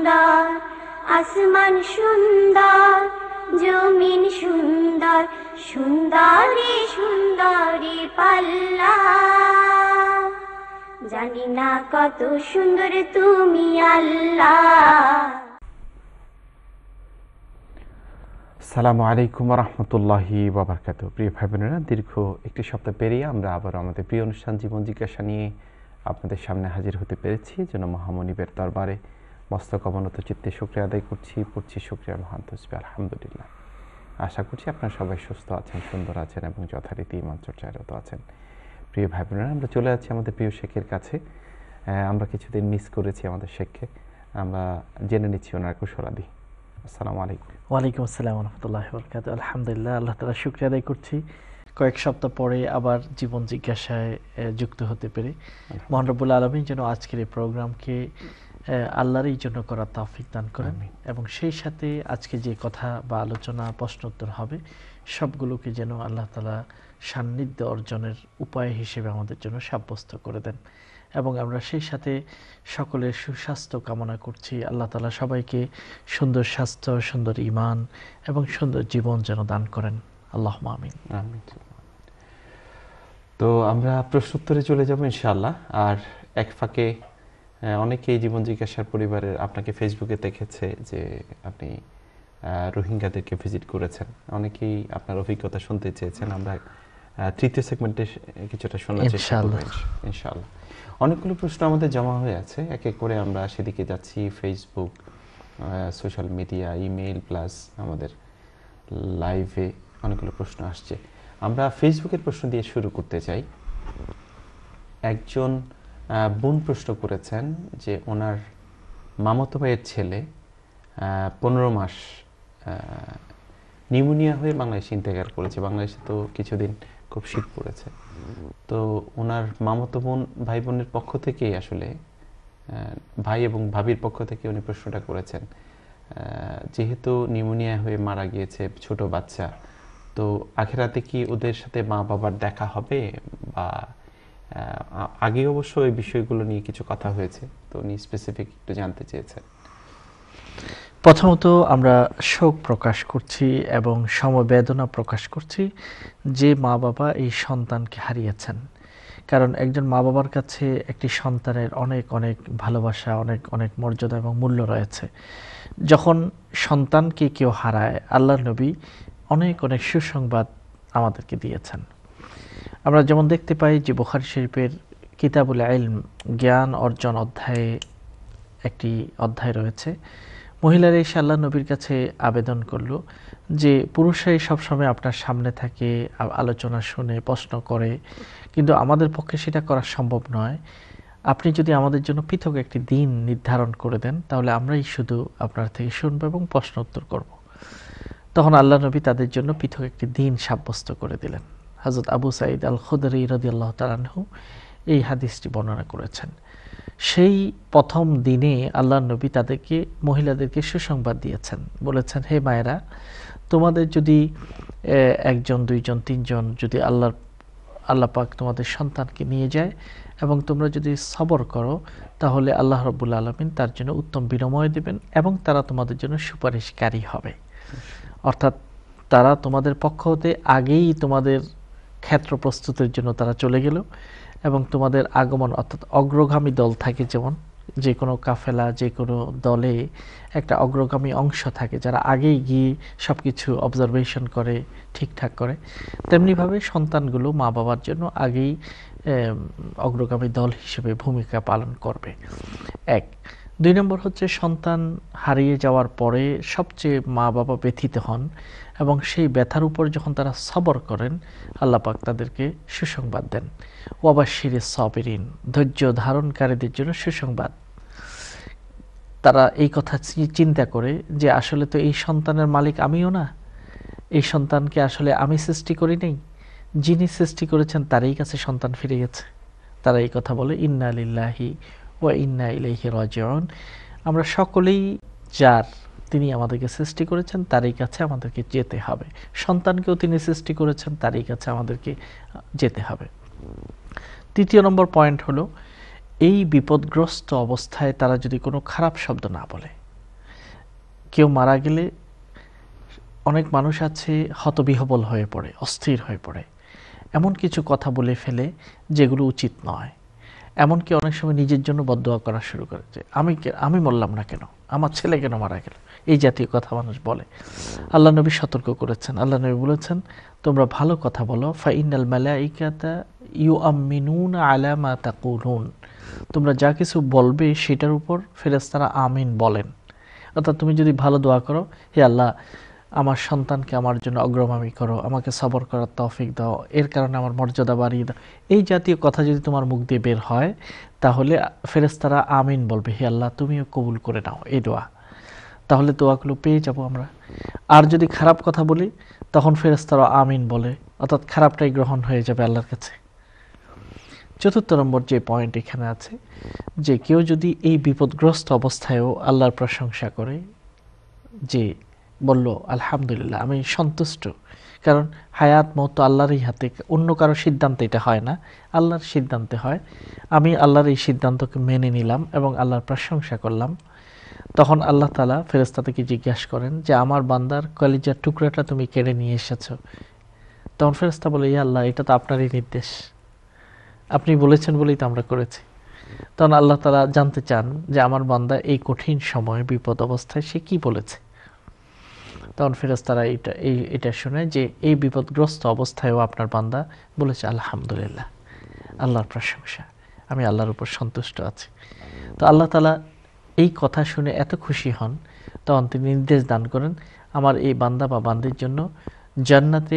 সুন্দর, আসমান সুন্দর, জমিন সুন্দর, সুন্দরী সুন্দরী পাল্লা। জানি না কত সুন্দর তুমি আল্লাহ। আসসালামু আলাইকুম রহমতুল্লাহি ওয়াবারাকাতু। প্রিয় ভাই বোনেরা, দীর্ঘ একটি সপ্তাহ পেরিয়ে আমরা আবার আমাদের প্রিয় অনুষ্ঠান জীবন জিজ্ঞাসা নিয়ে আপনাদের সামনে হাজির হতে পেরেছি। যেন মহামনিবের দরবারে মস্তক অবনত চিত্তে শুকরিয়া আদায় করছি, পড়ছি শুকরিয়ার মহান তসবিহ আলহামদুলিল্লাহ। আশা করছি আপনারা সবাই সুস্থ আছেন, সুন্দর আছেন এবং যথারীতি ইমান চর্চারত আছেন। প্রিয় ভাই বোনেরা, আমরা চলে যাচ্ছি আমাদের প্রিয় শেখের কাছে। আমরা কিছুদিন মিস করেছি আমাদের শেখকে, আমরা জেনে নিচ্ছি ওনার কুশলাদি। আসসালামু আলাইকুম। ওয়ালাইকুম আসসালাম রহমতুল্লাহ বরকাতুহু। আলহামদুলিল্লাহ, আল্লাহ তাআলা শুকরিয়া আদায় করছি কয়েক সপ্তাহ পরে আবার জীবন জিজ্ঞাসায় যুক্ত হতে পেরে। মহান রব্বুল আলামিন যেন আজকের এই প্রোগ্রামকে আল্লাহরই জন্য করার তৌফিক দান করেন এবং সেই সাথে আজকে যে কথা বা আলোচনা প্রশ্নোত্তর হবে সবগুলোকে যেন আল্লাহ তাআলা সান্নিধ্য অর্জনের উপায় হিসেবে আমাদের জন্য সাব্যস্ত করে দেন এবং আমরা সেই সাথে সকলের সুস্বাস্থ্য কামনা করছি। আল্লাহ তাআলা সবাইকে সুন্দর স্বাস্থ্য, সুন্দর ঈমান এবং সুন্দর জীবন যেন দান করেন। আল্লাহুম্মা আমিন। তো আমরা প্রশ্নোত্তরে চলে যাব ইনশাআল্লাহ। আর এক ফাঁকে অনেকেই জীবন জিজ্ঞাসার পরিবারের আপনাকে ফেসবুকে দেখেছে যে আপনি রোহিঙ্গাদেরকে ভিজিট করেছেন। অনেকেই আপনার অভিজ্ঞতা শুনতে চেয়েছেন। আমরা তৃতীয় সেগমেন্টে কিছুটা শোনার চেষ্টা করব ইনশাআল্লাহ। অনেকগুলো প্রশ্ন আমাদের জমা হয়ে আছে, এক এক করে আমরা সেদিকে যাচ্ছি। Facebook, social media, email plus আমাদের লাইভে অনেকগুলো প্রশ্ন আসছে। আমরা ফেসবুকের প্রশ্ন দিয়ে শুরু করতে চাই। একজন বোন প্রশ্ন করেছেন যে ওনার মামাতো ভাইয়ের ছেলে 15 মাস নিউমোনিয়া হয়ে বাংলাদেশে ইন্তেকাল করেছে। বাংলাদেশে তো কিছুদিন খুব শীত পড়েছে। তো ওনার মামাতো বোন ভাই বোনের পক্ষ থেকেই আসলে ভাই এবং ভাবির পক্ষ থেকে উনি প্রশ্নটা করেছেন, যেহেতু নিউমোনিয়া হয়ে মারা গিয়েছে ছোট বাচ্চা, তো আখিরাতে কি ওদের সাথে মা বাবার দেখা হবে? বা আগে অবশ্য এই বিষয়গুলো নিয়ে কিছু কথা হয়েছে, তো উনি স্পেসিফিক একটু জানতে চেয়েছেন। প্রথমত আমরা শোক প্রকাশ করছি এবং সমবেদনা প্রকাশ করছি যে মা বাবা এই সন্তানকে হারিয়েছেন। কারণ একজন মা বাবার কাছে একটি সন্তানের অনেক অনেক ভালোবাসা, অনেক অনেক মর্যাদা এবং মূল্য রয়েছে। যখন সন্তানকে কেউ হারায়, আল্লাহর নবী অনেক অনেক সুসংবাদ আমাদেরকে দিয়েছেন। আমরা যেমন দেখতে পাই যে বুখারী শরীফের কিতাবুল ইলম, জ্ঞান অর্জন অধ্যায়ে একটি অধ্যায় রয়েছে। মহিলারা এসে আল্লাহ নবীর কাছে আবেদন করল যে পুরুষরাই সবসময় আপনার সামনে থাকে, আলোচনা শুনে, প্রশ্ন করে, কিন্তু আমাদের পক্ষে সেটা করা সম্ভব নয়। আপনি যদি আমাদের জন্য পৃথক একটি দিন নির্ধারণ করে দেন, তাহলে আমরাই শুধু আপনার থেকে শুনবো এবং প্রশ্ন উত্তর করব। তখন আল্লাহ নবী তাদের জন্য পৃথক একটি দিন সাব্যস্ত করে দিলেন। হযরত আবু সাঈদ আল খুদরি রাদিয়াল্লাহু তাআলা আনহু এই হাদিসটি বর্ণনা করেছেন। সেই প্রথম দিনে আল্লাহর নবী তাদেরকে, মহিলাদেরকে সুসংবাদ দিয়েছেন। বলেছেন, হে মায়েরা, তোমাদের যদি একজন, দুইজন, তিনজন যদি আল্লাহ পাক তোমাদের সন্তানকে নিয়ে যায় এবং তোমরা যদি সবর করো, তাহলে আল্লাহ রাব্বুল আলামিন তার জন্য উত্তম বিনিময় দেবেন এবং তারা তোমাদের জন্য সুপারিশকারী হবে। অর্থাৎ তারা তোমাদের পক্ষ হতে আগেই তোমাদের ক্ষেত্র প্রস্তুতের জন্য তারা চলে গেল এবং তোমাদের আগমন, অর্থাৎ অগ্রগামী দল থাকে, যেমন যে কোনো কাফেলা, যে কোনো দলে একটা অগ্রগামী অংশ থাকে যারা আগেই গিয়ে সব কিছু অবজারভেশন করে, ঠিকঠাক করে, তেমনিভাবে সন্তানগুলো মা বাবার জন্য আগেই অগ্রগামী দল হিসেবে ভূমিকা পালন করবে। এক। 2 নম্বর হচ্ছে, সন্তান হারিয়ে যাওয়ার পরে সবচেয়ে মা বাবা ব্যথিত হন এবং সেই ব্যথার উপর যখন তারা সবর করেন, আল্লাহ পাক তাদেরকে সুসংবাদ দেন। ওয়াবাশশিরিস সাবিরিন, ধৈর্য ধারণকারীদের জন্য সুসংবাদ। তারা এই কথা চিন্তা করে যে আসলে তো এই সন্তানের মালিক আমিও না, এই সন্তানকে আসলে আমি সৃষ্টি করি নাই, যিনি সৃষ্টি করেছেন তারই কাছে সন্তান ফিরে গেছে। তারা এই কথা বলে, ইন্না লিল্লাহি ওয়া ইন্না ইলাইহি রাজিউন। আমরা সকলেই যার, তিনি আমাদেরকে সৃষ্টি করেছেন, তারই কাছে আমাদেরকে যেতে হবে। সন্তানকেও তিনি সৃষ্টি করেছেন, তারই কাছে আমাদেরকে যেতে হবে। 3 নম্বর পয়েন্ট হলো, এই বিপদগ্রস্ত অবস্থায় তারা যদি কোনো খারাপ শব্দ না বলে, কেউ মারা গেলে অনেক মানুষ আছে হতবিহ্বল হয়ে পড়ে, অস্থির হয়ে পড়ে, এমন কিছু কথা বলে ফেলে যেগুলো উচিত নয়। এমনকি অনেক সময় নিজের জন্য বদদোয়া করা শুরু করে যে আমি মরলাম না কেন, আমার ছেলে কেন মারা গেল, এই জাতীয় কথা মানুষ বলে। আল্লাহ নবী সতর্ক করেছেন, আল্লাহ নবী বলেছেন তোমরা ভালো কথা বলো, ফাইনাল মালাইকাতা ইউআমিনুনা আলা মা তাকুলুন, তোমরা যা কিছু বলবে সেটার উপর ফেরেশতারা আমিন বলেন। অর্থাৎ তুমি যদি ভালো দোয়া করো, হে আল্লাহ আমার সন্তানকে আমার জন্য অগ্রগামী করো, আমাকে সবর করার তৌফিক দাও, এর কারণে আমার মর্যাদা বাড়িয়ে দাও, এই জাতীয় কথা যদি তোমার মুখ দিয়ে বের হয় তাহলে ফেরেশতারা আমিন বলবে, হে আল্লাহ তুমিও কবুল করে নাও এই দোয়া। তাহলে দোয়াগুলো পেয়ে যাব আমরা। আর যদি খারাপ কথা বলি তখন ফেরেশতারা আমিন বলে, অর্থাৎ খারাপটাই গ্রহণ হয়ে যাবে আল্লাহর কাছে। চতুর্থ নম্বর যে পয়েন্ট এখানে আছে, যে কেউ যদি এই বিপদগ্রস্ত অবস্থায়ও আল্লাহর প্রশংসা করে, যে বলল আলহামদুলিল্লাহ আমি সন্তুষ্ট, কারণ হায়াত মওত তো আল্লাহরই হাতে, অন্য কারো সিদ্ধান্তে এটা হয় না, আল্লাহর সিদ্ধান্তে হয়। আমি আল্লাহর এই সিদ্ধান্তকে মেনে নিলাম এবং আল্লাহর প্রশংসা করলাম। তখন আল্লাহ তাআলা ফেরেশতাদেরকে জিজ্ঞাসা করেন যে আমার বান্দার কলিজার টুকরাটা তুমি কেড়ে নিয়ে এসেছো। তখন ফেরেশতা বলে, ইয়া আল্লাহ এটা তো আপনারই নির্দেশ, আপনি বলেছেন বলেই তো আমরা করেছি। তখন আল্লাহ তাআলা জানতে চান যে আমার বান্দা এই কঠিন সময়ে বিপদ অবস্থায় সে কি বলেছে। তখন ফেরেশতারা এটা শুনে যে এই বিপদগ্রস্ত অবস্থায়ও আপনার বান্দা বলেছে আলহামদুলিল্লাহ, আল্লাহর প্রশংসা, আমি আল্লাহর উপর সন্তুষ্ট আছি। তো আল্লাহ তাআলা এই কথা শুনে এত খুশি হন, তখন তিনি নির্দেশ দান করেন আমার এই বান্দা বা বান্দির জন্য জান্নাতে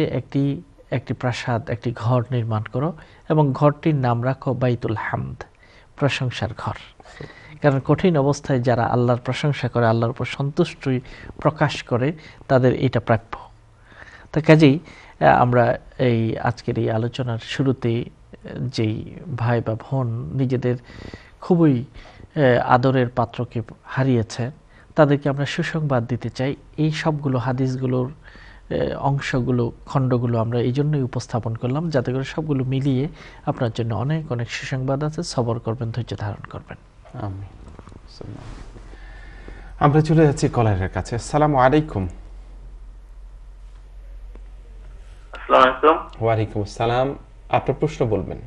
একটি প্রাসাদ, একটি ঘর নির্মাণ করো এবং ঘরটির নাম রাখো বাইতুল হামদ, প্রশংসার ঘর। কারণ কঠিন অবস্থায় যারা আল্লাহর প্রশংসা করে, আল্লাহর উপর সন্তুষ্টি প্রকাশ করে, তাদের এটা প্রাপ্য। তো কাজেই আমরা এই আজকের এই আলোচনার শুরুতেই যেই ভাই বা বোন নিজেদের খুবই আদরের পাত্রকে হারিয়েছে, তাদেরকে আমরা সুসংবাদ দিতে চাই। এই সবগুলো হাদিসগুলোর অংশগুলো, খণ্ডগুলো আমরা এই জন্যই উপস্থাপন করলাম, যাতে করে সবগুলো মিলিয়ে আপনার জন্য অনেক অনেক সুসংবাদ আছে। সবর করবেন, ধৈর্য ধারণ করবেন। আমিন। আমরা চলে যাচ্ছি কলারের কাছে। আসসালামু আলাইকুম। আসসালামু আলাইকুম। ওয়ালাইকুম আসসালাম। আপনার প্রশ্ন বলবেন।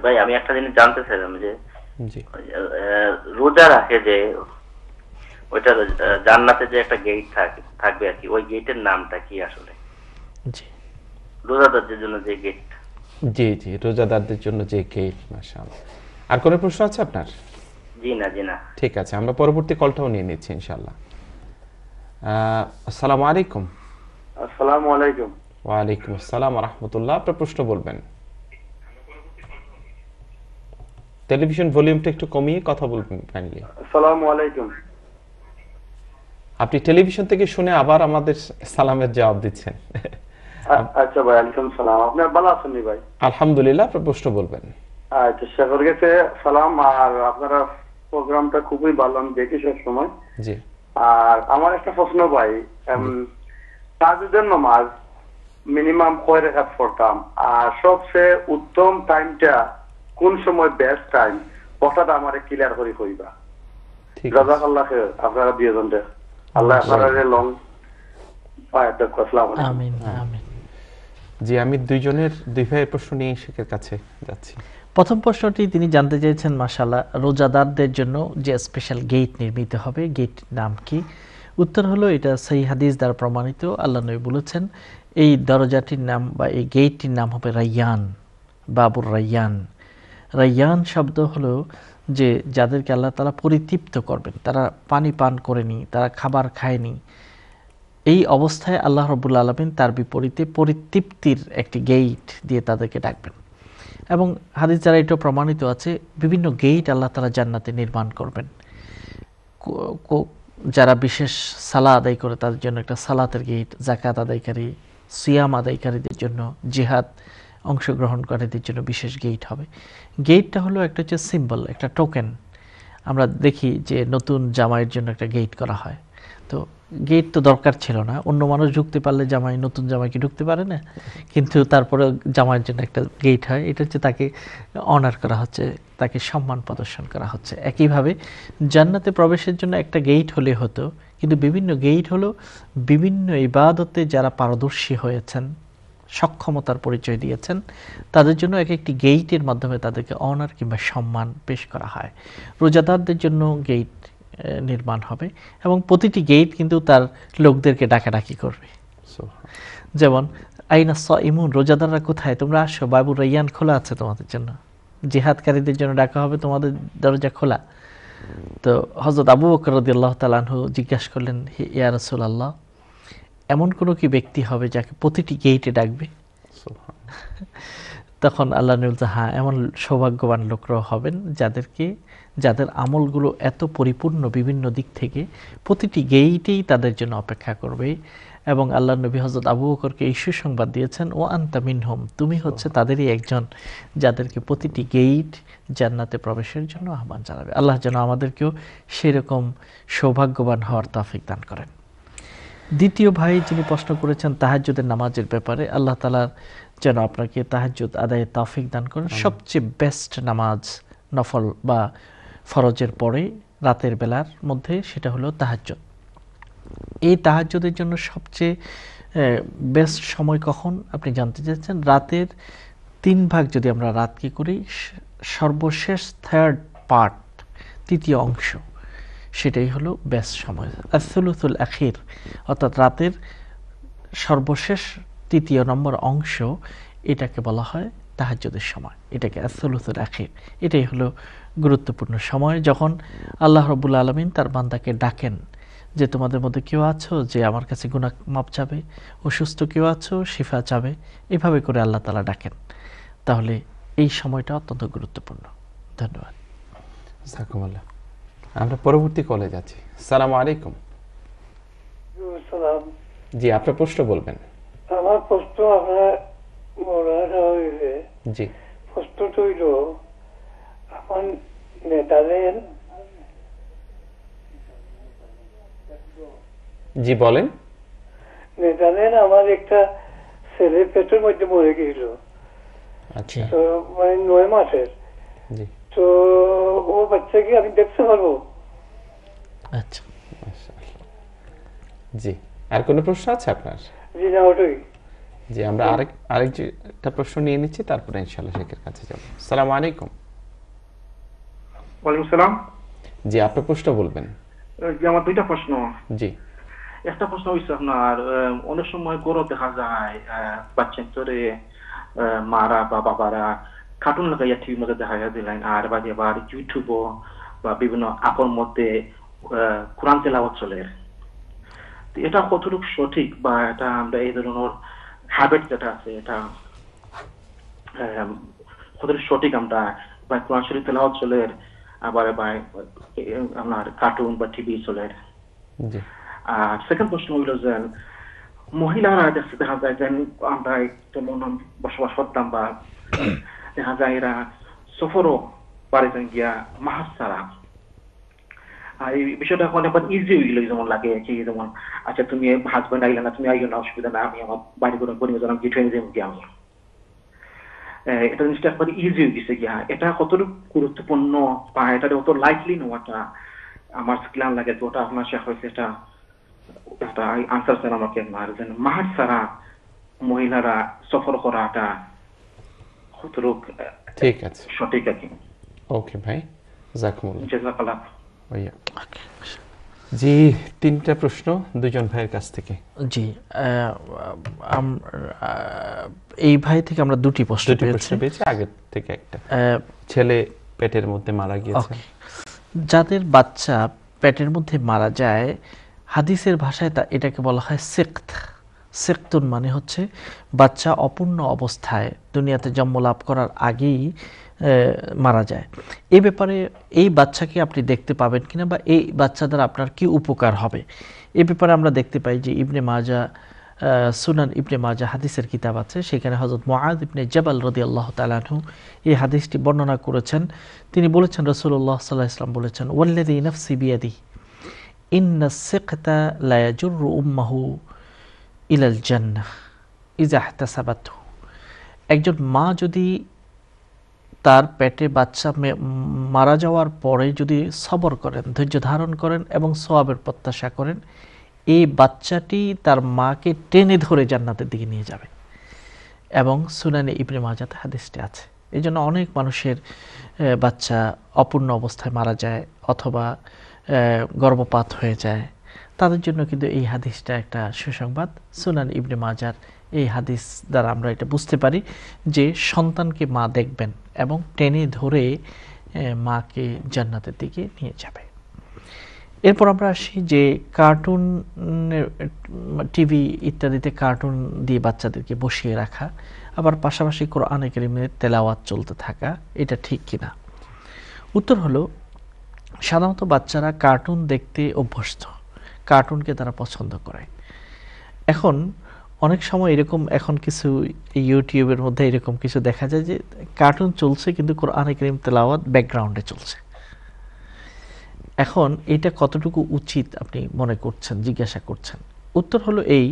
ভাই আমি একটা জিনিস জানতে চাইলাম যে জি, রোজা রাখে যে ওইটা জান্নাতে যে একটা গেট থাকবে আর কি, ওই গেটের নামটা কি আসলে? জি, রোজাদারদের জন্য যে গেট। জি জি, রোজাদারদের জন্য যে গেট। মাশাআল্লাহ। আর কোনো প্রশ্ন আছে আপনার? জি না। ঠিক আছে, আমরা পরবর্তী কলটাও নিয়ে নিচ্ছি ইনশাআল্লাহ। আসসালামু আলাইকুম। আসসালামু আলাইকুম। ওয়ালাইকুম আসসালাম ওয়া রাহমাতুল্লাহ। আপনার প্রশ্ন বলবেন। টেলিভিশন ভলিউমটা একটু কমিয়ে কথা বলবেন কাইন্ডলি। আসসালামু আলাইকুম। আপনি টেলিভিশন থেকে শুনে আবার আমাদের সালামের জবাব দিচ্ছেন। আচ্ছা ভাই, আলাইকুম সালাম। আপনি ভালো আছেন ভাই? আলহামদুলিল্লাহ। আপনার প্রশ্ন বলবেন। আচ্ছা, শেখর গেছে সালাম। আর আপনারা প্রোগ্রামটা খুবই ভালো, আমি দেখি সব সময়। জি। আর আমার একটা প্রশ্ন ভাই, তাহাজ্জুদের নামাজ মিনিমাম কয় রাকাত পড়তাম, আর সবচেয়ে উত্তম টাইমটা কোন সময়, বেস্ট টাইম, কথাটা আমারে ক্লিয়ার করে কইবা। ঠিক আছে। জাযাকাল্লাহ খাইর। আপনারা দুইজন দেখ, আল্লাহ আপনাদের লং পায় দেখ। আসসালামু আলাইকুম। আমিন আমিন। জি, আমি দুই ভাইয়ের প্রশ্ন নিয়ে শেখের কাছে যাচ্ছি। প্রথম প্রশ্নটি তিনি জানতে চেয়েছেন, মাশাআল্লাহ, রোজাদারদের জন্য যে স্পেশাল গেট নির্মিত হবে, গেটটির নাম কি? উত্তর হলো এটা সহিহ হাদিস দ্বারা প্রমাণিত। আল্লাহ নবী বলেছেন এই দরজাটির নাম বা এই গেটটির নাম হবে রায়্যান, বাবুর রায়্যান। রায়্যান শব্দ হলো যে যাদেরকে আল্লাহ তাআলা পরিতৃপ্ত করবেন, তারা পানি পান করেনি, তারা খাবার খায়নি, এই অবস্থায় আল্লাহ রাব্বুল আলামিন তার বিপরীতে পরিতৃপ্তির একটি গেট দিয়ে তাদেরকে ডাকবেন। এবং হাদিস দ্বারা এটা প্রমাণিত আছে, বিভিন্ন গেট আল্লাহ তাআলা জান্নাতে নির্মাণ করবেন। যারা বিশেষ সালাত আদায় করে তাদের জন্য একটা সালাতের গেট, যাকাত আদায়কারী, সিয়াম আদায়কারীদের জন্য, জিহাদ অংশগ্রহণকারীদের জন্য বিশেষ গেট হবে। গেটটা হলো একটা হচ্ছে সিম্বল, একটা টোকেন। আমরা দেখি যে নতুন জামাইয়ের জন্য একটা গেট করা হয়, তো গেট তো দরকার ছিল না, অন্য মানুষ ঢুকতে পারলে জামাই, নতুন জামাই কি ঢুকতে পারে না? কিন্তু তারপরে জামাইয়ের জন্য একটা গেট হয়, এটা হচ্ছে তাকে অনার করা হচ্ছে, তাকে সম্মান প্রদর্শন করা হচ্ছে। একইভাবে জান্নাতে প্রবেশের জন্য একটা গেট হলে হতো, কিন্তু বিভিন্ন গেট হলো বিভিন্ন ইবাদতে যারা পারদর্শী হয়েছেন, সক্ষমতার পরিচয় দিয়েছেন, তাদের জন্য এক একটি গেইটের মাধ্যমে তাদেরকে অনার কিংবা সম্মান পেশ করা হয়। রোজাদারদের জন্য গেট নির্মাণ হবে এবং প্রতিটি গেট কিন্তু তার লোকদেরকে ডাকাডাকি করবে। যেমন আইনা সাইমুন, রোজাদাররা কোথায়, তোমরা আসো, বাবুর রাইয়ান খোলা আছে তোমাদের জন্য। জিহাদকারীদের জন্য ডাকা হবে, তোমাদের দরজা খোলা। তো হযরত আবু বকর রাদিয়াল্লাহু তাআলা আনহু জিজ্ঞাসা করলেন, হে ইয়া রাসূলুল্লাহ, এমন কোনো কি ব্যক্তি হবে যাকে প্রতিটি গেইটে ডাকবে? তখন আল্লাহ নবী বলছেন, হ্যাঁ, এমন সৌভাগ্যবান লোকরাও হবেন যাদের আমলগুলো এত পরিপূর্ণ বিভিন্ন দিক থেকে প্রতিটি গেইটেই তাদের জন্য অপেক্ষা করবে। এবং আল্লাহ নবী হযরত আবু বকরকে এই সুসংবাদ দিয়েছেন, ও আনতা মিনহুম, তুমি হচ্ছে তাদেরই একজন যাদেরকে প্রতিটি গেইট জান্নাতে প্রবেশের জন্য আহ্বান জানাবে। আল্লাহ যেন আমাদেরকেও সেরকম সৌভাগ্যবান হওয়ার তৌফিক দান করেন। দ্বিতীয় ভাই যিনি প্রশ্ন করেছেন তাহাজ্জুদের নামাজের ব্যাপারে, আল্লাহ তাআলা যেন আপনাকে তাহাজ্জুদ আদায়ে তৌফিক দান করেন। সবচেয়ে বেস্ট নামাজ নফল বা ফরজের পরে রাতের বেলার মধ্যে সেটা হলো তাহাজ্জুদ। এই তাহাজ্জুদের জন্য সবচেয়ে বেস্ট সময় কখন আপনি জানতে চাচ্ছেন? রাতের 3 ভাগ যদি আমরা রাতকে করি, সর্বশেষ থার্ড পার্ট, তৃতীয় অংশ, সেটাই হলো বেস্ট সময়। আস-সুলুসুল আখির, অর্থাৎ রাতের সর্বশেষ তৃতীয় নম্বর অংশ, এটাকে বলা হয় তাহাজ্জুদের সময়, এটাকে আস-সুলুসুল আখির। এটাই হলো গুরুত্বপূর্ণ সময় যখন আল্লাহ রাব্বুল আলামিন তার বান্দাকে ডাকেন যে তোমাদের মধ্যে কেউ আছো যে আমার কাছে গুনাহ মাপ চাবে, অসুস্থ কেউ আছো শিফা চাবে, এভাবে করে আল্লাহ তাআলা ডাকেন। তাহলে এই সময়টা অত্যন্ত গুরুত্বপূর্ণ। ধন্যবাদ। জাযাকুমুল্লাহ। আমরা পরবর্তী কলে যাচ্ছি। আসসালামু আলাইকুম। সালাম। জি, আপনার প্রশ্ন বলবেন। আমার প্রশ্ন আপনার মৌলানা হইবে। জি, প্রশ্নটা হইল, আমার নেতাদের জি বলেন। আমার একটা ছেলে পেটের মধ্যে মরে গেছিল, আচ্ছা, তো মানে 9 মাসের। জি, তো ও বাচ্চাকে আমি দেখতে পারবো? আচ্ছা, মাশাআল্লাহ। জি, আর কোনো প্রশ্ন আছে আপনার? জি না, ওটাই। জি, আমরা আরেকটা প্রশ্ন নিয়ে নিচ্ছি, তারপরে ইনশাআল্লাহ শেখের কাছে যাব। আসসালামু আলাইকুম। ওয়ালাইকুম সালাম। জি, আপনার প্রশ্ন বলবেন। যে আমার 2টা প্রশ্ন। জি, একটা প্রশ্ন হচ্ছে আপনার, অনেক সময় গরু দেখা যায় বাচ্চা তোরে মারা বা বাবারা কার্টুন লাগাইয়া টিভির মধ্যে দেখাইয়া দিলেন, আর বাদে আবার ইউটিউব বা বিভিন্ন আপর মধ্যে কোরআন তেলাওয়াত চলে। এটা কতটুকু সঠিক, বা এটা আমরা এই ধরনের হ্যাবিট যেটা আছে এটা কতটুকু সঠিক? আমরা বা কোরআন শরীফ তেলাওয়াত চলে, আবার আপনার কার্টুন বা টিভি চলে। জি, আর সেকেন্ড প্রশ্ন হইল যে মহিলারা দেখা যায় যে আমরা যেমন বসবাস করতাম বা দেখা যায় এরা সফরও পারে গিয়া মাহাজ ছাড়া। আর এই বিষয়টা এখন এখন ইজি হয়ে গেল, যেমন লাগে কি, যেমন আচ্ছা তুমি হাজবেন্ড আইলে না, তুমি আইও না, অসুবিধা না, আমি আমার বাড়ি করে বনি জানাম কি ট্রেনে যাবো গিয়ে আমি। এটা জিনিসটা একবার ইজি হয়ে গেছে গিয়া। এটা কতটুকু গুরুত্বপূর্ণ বা এটা অত লাইটলি নেওয়াটা আমার ক্লান লাগে। তো ওটা আপনার শেখ হয়েছে, এটা একটা আনসার স্যার আমাকে মাহাজ ছাড়া মহিলারা সফর করাটা কতটুকু ঠিক আছে, সঠিক আর কি? ওকে ভাই, জাযাকুমুল্লাহ। জাযাকাল্লাহ। ভাইয়া, জি, 3টা প্রশ্ন 2জন ভাইয়ের কাছ থেকে। জি, এই ভাই থেকে আমরা 2টি প্রশ্ন পেয়েছি, আগের থেকে একটা। ছেলে পেটের মধ্যে মারা গিয়েছে। যাদের বাচ্চা পেটের মধ্যে মারা যায়, হাদিসের ভাষায় এটাকে বলা হয় সিক্ত। সিক্তুন মানে হচ্ছে বাচ্চা অপূর্ণ অবস্থায় দুনিয়াতে জন্ম লাভ করার আগেই মারা যায়। এই ব্যাপারে এই বাচ্চাকে আপনি দেখতে পাবেন কিনা বা এই বাচ্চা দ্বারা আপনার কি উপকার হবে, এই ব্যাপারে আমরা দেখতে পাই যে ইবনে মাজা, সুনান ইবনে মাজা হাদিসের কিতাব আছে, সেখানে হযরত মুআয ইবনে জাবাল রাদিয়াল্লাহু তাআলা আনহু এই হাদিসটি বর্ণনা করেছেন। তিনি বলেছেন, রাসূলুল্লাহ সাল্লাল্লাহু আলাইহি ওয়াসাল্লাম বলেছেন, ওয়াল্লাযী নাফসি বিয়াদিহি, ইন্না সিকতা লা ইয়াজুরু উম্মাহু ইলাল জান্নাহ ইযা ইহতাসাবাতহু। একজন মা যদি তার পেটে বাচ্চা মারা যাওয়ার পরে যদি সবর করেন, ধৈর্য ধারণ করেন এবং সওয়াবের প্রত্যাশা করেন, এই বাচ্চাটি তার মাকে টেনে ধরে জান্নাতের দিকে নিয়ে যাবে। এবং সুনানে ইবনে মাজাতে হাদিসটি আছে। এই জন্য অনেক মানুষের বাচ্চা অপূর্ণ অবস্থায় মারা যায় অথবা গর্ভপাত হয়ে যায়, তাদের জন্য কিন্তু এই হাদিসটা একটা সুসংবাদ। সুনান ইবনে মাজার এই হাদিস দ্বারা আমরা এটা বুঝতে পারি যে সন্তানকে মা দেখবেন এবং টেনে ধরে মাকে জান্নাতের দিকে নিয়ে যাবে। এরপর আমরা আসি যে কার্টুন, টিভি ইত্যাদিতে কার্টুন দিয়ে বাচ্চাদেরকে বসিয়ে রাখা, আবার পাশাপাশি কোরআনে কারীমের তেলাওয়াত চলতে থাকা, এটা ঠিক কিনা? উত্তর হলো, সাধারণত বাচ্চারা কার্টুন দেখতে অভ্যস্ত, কার্টুনকে তারা পছন্দ করে। এখন অনেক সময় এরকম, এখন কিছু ইউটিউবের মধ্যে এরকম কিছু দেখা যায় যে কার্টুন চলছে কিন্তু কোরআনে কারীম তেলাওয়াত ব্যাকগ্রাউন্ডে চলছে। এখন এটা কতটুকু উচিত আপনি মনে করছেন, জিজ্ঞাসা করছেন? উত্তর হলো এই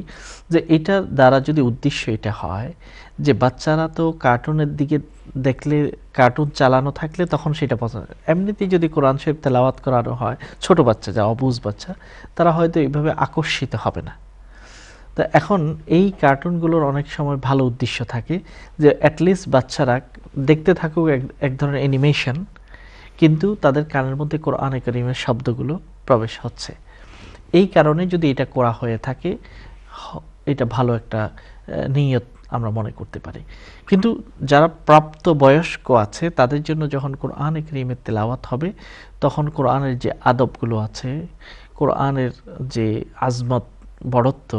যে এটার দ্বারা যদি উদ্দেশ্য এটা হয় যে বাচ্চারা তো কার্টুনের দিকে দেখলে, কার্টুন চালানো থাকলে তখন সেটা পছন্দ। এমনিতেই যদি কোরআন শরীফ তেলাওয়াত করানো হয়, ছোট বাচ্চা যা অবুঝ বাচ্চা, তারা হয়তো এইভাবে আকর্ষিত হবে না। তো এখন এই কার্টুনগুলোর অনেক সময় ভালো উদ্দেশ্য থাকে যে অ্যাটলিস্ট বাচ্চারা দেখতে থাকুক এক ধরনের অ্যানিমেশন, কিন্তু তাদের কানের মধ্যে কোরআনে কারীমের শব্দগুলো প্রবেশ হচ্ছে। এই কারণে যদি এটা করা হয়ে থাকে, এটা ভালো একটা নিয়ত আমরা মনে করতে পারি। কিন্তু যারা প্রাপ্ত বয়স্ক আছে তাদের জন্য যখন কোরআনে কারীমের তেলাওয়াত হবে, তখন কোরআনের যে আদবগুলো আছে, কোরআনের যে আজমত, বড়ত্ব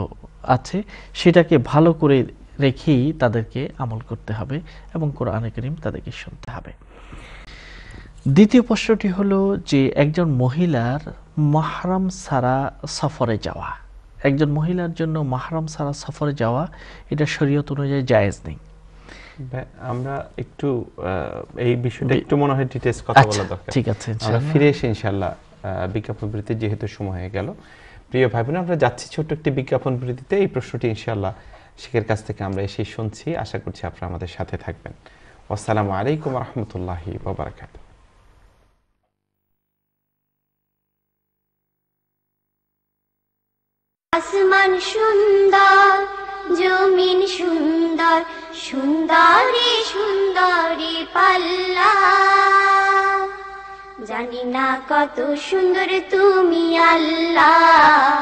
আছে, সেটাকে ভালো করে রেখেই তাদেরকে আমল করতে হবে এবং কোরআনে কারীম তাদেরকে শুনতে হবে। দ্বিতীয় প্রশ্নটি হলো যে একজন মহিলার মাহরাম ছাড়া সফরে যাওয়া, একজন মহিলার জন্য মাহরাম ছাড়া সফরে যাওয়া, এটা শরীয়ত অনুযায়ী জায়েজ নেই। আমরা একটু এই বিষয়টা একটু মনে হয় ডিটেইলস কথা বলা দরকার। ঠিক আছে, আমরা ফিরে এসে ইনশাআল্লাহ বিজ্ঞাপন বিরতির যেহেতু সময় হয়ে গেল, প্রিয় ভাই বোন, আমরা যাচ্ছি ছোট্ট একটি বিজ্ঞাপন বিরতিতে। এই প্রশ্নটি ইনশাআল্লাহ শেখের কাছ থেকে আমরা এসে শুনছি। আশা করছি আপনারা আমাদের সাথে থাকবেন। আসসালামু আলাইকুম ওয়া রাহমাতুল্লাহি ওয়া বারাকাতুহু। আসমান সুন্দর, জমিন সুন্দর, সুন্দরী সুন্দরী পাল্লা, জানি না কত সুন্দর তুমি আল্লাহ।